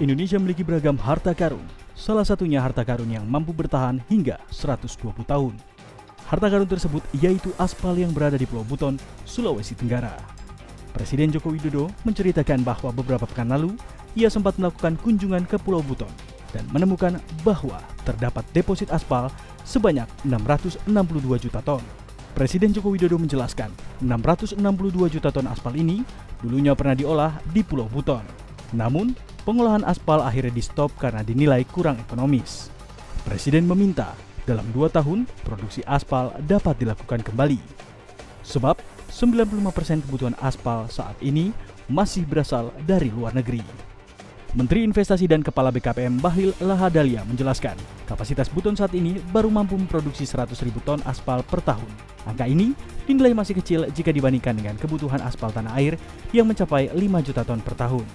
Indonesia memiliki beragam harta karun, salah satunya harta karun yang mampu bertahan hingga 120 tahun. Harta karun tersebut yaitu aspal yang berada di Pulau Buton, Sulawesi Tenggara. Presiden Joko Widodo menceritakan bahwa beberapa pekan lalu, ia sempat melakukan kunjungan ke Pulau Buton dan menemukan bahwa terdapat deposit aspal sebanyak 662 juta ton. Presiden Joko Widodo menjelaskan, 662 juta ton aspal ini dulunya pernah diolah di Pulau Buton. Namun, pengolahan aspal akhirnya di-stop karena dinilai kurang ekonomis. Presiden meminta dalam 2 tahun produksi aspal dapat dilakukan kembali. Sebab 95% kebutuhan aspal saat ini masih berasal dari luar negeri. Menteri Investasi dan Kepala BKPM Bahlil Lahadalia menjelaskan, kapasitas Buton saat ini baru mampu memproduksi 100.000 ton aspal per tahun. Angka ini dinilai masih kecil jika dibandingkan dengan kebutuhan aspal tanah air yang mencapai 5 juta ton per tahun.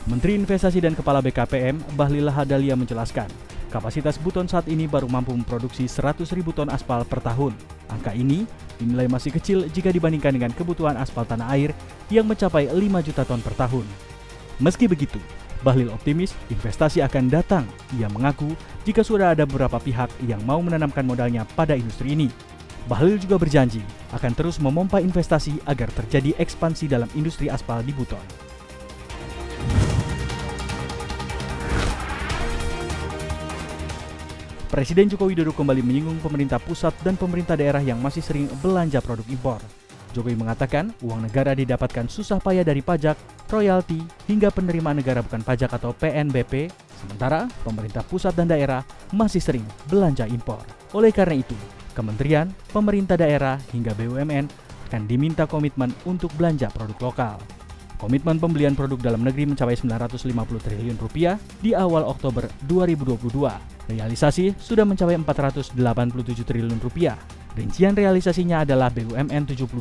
Menteri Investasi dan Kepala BKPM Bahlil Lahadalia menjelaskan, kapasitas Buton saat ini baru mampu memproduksi 100.000 ton aspal per tahun. Angka ini dinilai masih kecil jika dibandingkan dengan kebutuhan aspal tanah air yang mencapai 5 juta ton per tahun. Meski begitu, Bahlil optimis investasi akan datang. Ia mengaku jika sudah ada beberapa pihak yang mau menanamkan modalnya pada industri ini. Bahlil juga berjanji akan terus memompa investasi agar terjadi ekspansi dalam industri aspal di Buton. Presiden Joko Widodo kembali menyinggung pemerintah pusat dan pemerintah daerah yang masih sering belanja produk impor. Jokowi mengatakan uang negara didapatkan susah payah dari pajak, royalti, hingga penerimaan negara bukan pajak atau PNBP, sementara pemerintah pusat dan daerah masih sering belanja impor. Oleh karena itu, kementerian, pemerintah daerah, hingga BUMN akan diminta komitmen untuk belanja produk lokal. Komitmen pembelian produk dalam negeri mencapai 950 triliun rupiah di awal Oktober 2022. Realisasi sudah mencapai 487 triliun rupiah. Rincian realisasinya adalah BUMN 72%,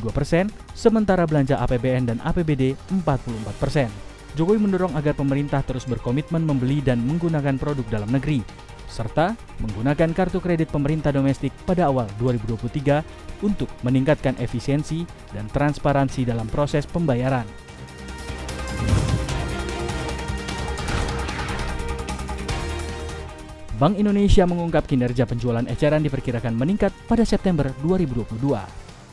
sementara belanja APBN dan APBD 44%. Jokowi mendorong agar pemerintah terus berkomitmen membeli dan menggunakan produk dalam negeri, serta menggunakan kartu kredit pemerintah domestik pada awal 2023 untuk meningkatkan efisiensi dan transparansi dalam proses pembayaran. Bank Indonesia mengungkap kinerja penjualan eceran diperkirakan meningkat pada September 2022.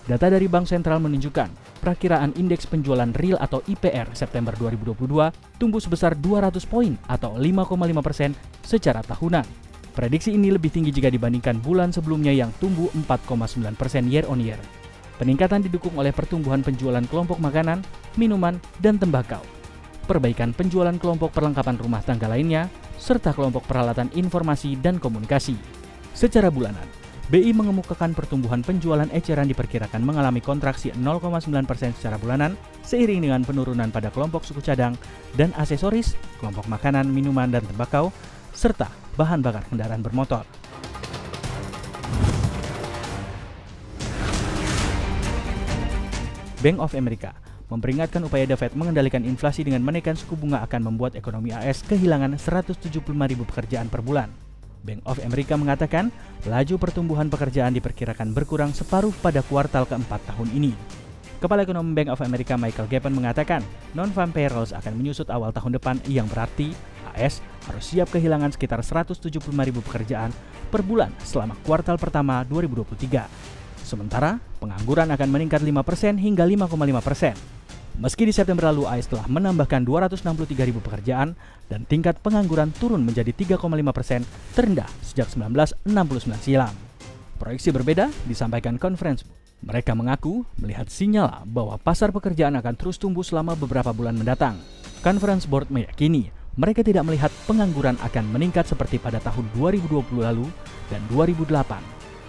Data dari Bank Sentral menunjukkan perakiraan indeks penjualan real atau IPR September 2022 tumbuh sebesar 200 poin atau 5,5% secara tahunan. Prediksi ini lebih tinggi jika dibandingkan bulan sebelumnya yang tumbuh 4,9% year on year. Peningkatan didukung oleh pertumbuhan penjualan kelompok makanan, minuman, dan tembakau, perbaikan penjualan kelompok perlengkapan rumah tangga lainnya, serta kelompok peralatan informasi dan komunikasi. Secara bulanan, BI mengemukakan pertumbuhan penjualan eceran diperkirakan mengalami kontraksi 0,9% secara bulanan seiring dengan penurunan pada kelompok suku cadang dan aksesoris, kelompok makanan, minuman, dan tembakau, serta bahan bakar kendaraan bermotor. Bank of America memperingatkan upaya The Fed mengendalikan inflasi dengan menaikkan suku bunga akan membuat ekonomi AS kehilangan 175.000 pekerjaan per bulan. Bank of America mengatakan laju pertumbuhan pekerjaan diperkirakan berkurang separuh pada kuartal keempat tahun ini. Kepala Ekonomi Bank of America Michael Gapan mengatakan non-farm payrolls akan menyusut awal tahun depan yang berarti AS harus siap kehilangan sekitar 175.000 pekerjaan per bulan selama kuartal pertama 2023. Sementara pengangguran akan meningkat 5% hingga 5,5%. Meski di September lalu AS telah menambahkan 263.000 pekerjaan dan tingkat pengangguran turun menjadi 3,5% terendah sejak 1969 silam. Proyeksi berbeda disampaikan Conference Board. Mereka mengaku melihat sinyal bahwa pasar pekerjaan akan terus tumbuh selama beberapa bulan mendatang. Conference Board meyakini mereka tidak melihat pengangguran akan meningkat seperti pada tahun 2020 lalu dan 2008.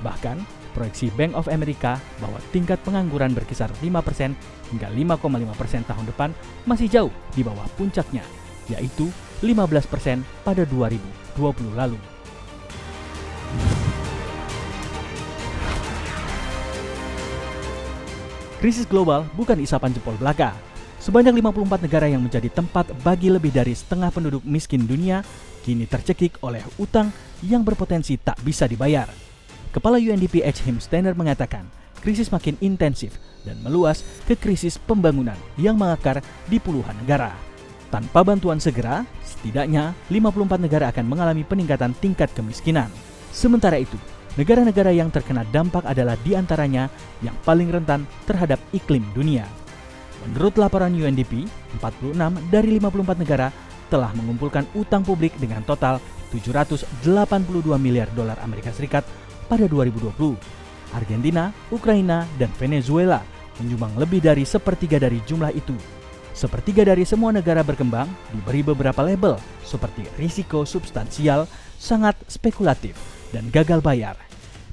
Bahkan, proyeksi Bank of America bahwa tingkat pengangguran berkisar 5% hingga 5,5% tahun depan masih jauh di bawah puncaknya, yaitu 15% pada 2020 lalu. Krisis global bukan isapan jempol belaka. Sebanyak 54 negara yang menjadi tempat bagi lebih dari setengah penduduk miskin dunia kini tercekik oleh utang yang berpotensi tak bisa dibayar. Kepala UNDP H.M. Steiner mengatakan, krisis makin intensif dan meluas ke krisis pembangunan yang mengakar di puluhan negara. Tanpa bantuan segera, setidaknya 54 negara akan mengalami peningkatan tingkat kemiskinan. Sementara itu, negara-negara yang terkena dampak adalah diantaranya yang paling rentan terhadap iklim dunia. Menurut laporan UNDP, 46 dari 54 negara telah mengumpulkan utang publik dengan total 782 miliar dolar Amerika Serikat pada 2020. Argentina, Ukraina, dan Venezuela menyumbang lebih dari sepertiga dari jumlah itu. Sepertiga dari semua negara berkembang diberi beberapa label seperti risiko substansial, sangat spekulatif, dan gagal bayar.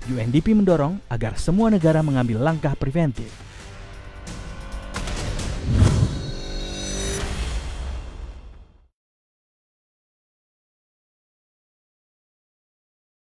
UNDP mendorong agar semua negara mengambil langkah preventif.